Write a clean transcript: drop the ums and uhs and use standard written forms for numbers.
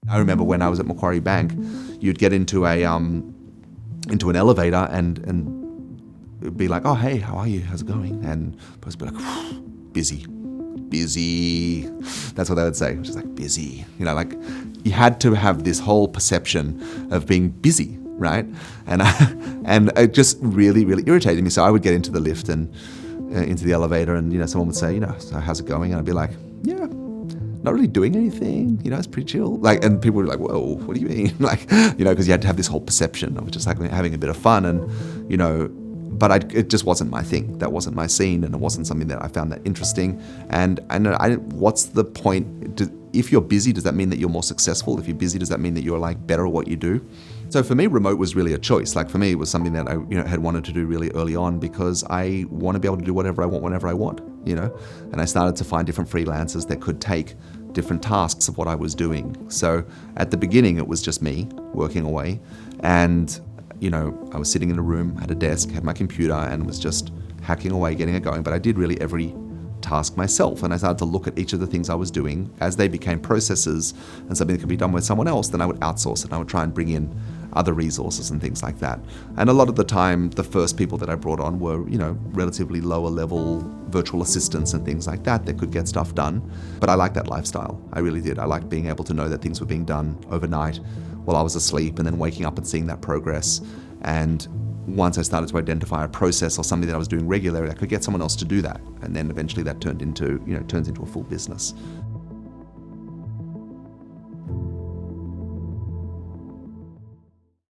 I remember when I was at Macquarie Bank, you'd get into an elevator and it'd be like, oh, hey, how are you? How's it going? And the person would be like, busy. That's what they would say, which is like busy. Like you had to have this whole perception of being busy, right? And it just really, really irritated me. So I would get into the lift and into the elevator and, someone would say, so how's it going? And I'd be like, yeah, not really doing anything, it's pretty chill. And people would be like, whoa, what do you mean? Because you had to have this whole perception of just like having a bit of fun and, but it just wasn't my thing. That wasn't my scene, and it wasn't something that I found that interesting. And what's the point? If you're busy, does that mean that you're more successful? If you're busy, does that mean that you're like better at what you do? So for me, remote was really a choice. Like for me, it was something that I had wanted to do really early on because I want to be able to do whatever I want whenever I want, And I started to find different freelancers that could take different tasks of what I was doing. So at the beginning, it was just me working away, and I was sitting in a room at a desk, had my computer, and was just hacking away, getting it going. But I did really every task myself, and I started to look at each of the things I was doing as they became processes and something that could be done with someone else. Then I would outsource it, and I would try and bring in other resources and things like that. And a lot of the time, the first people that I brought on were, relatively lower level virtual assistants and things like that could get stuff done. But I liked that lifestyle. I really did. I liked being able to know that things were being done overnight while I was asleep, and then waking up and seeing that progress. And once I started to identify a process or something that I was doing regularly, I could get someone else to do that. And then eventually that turns into a full business.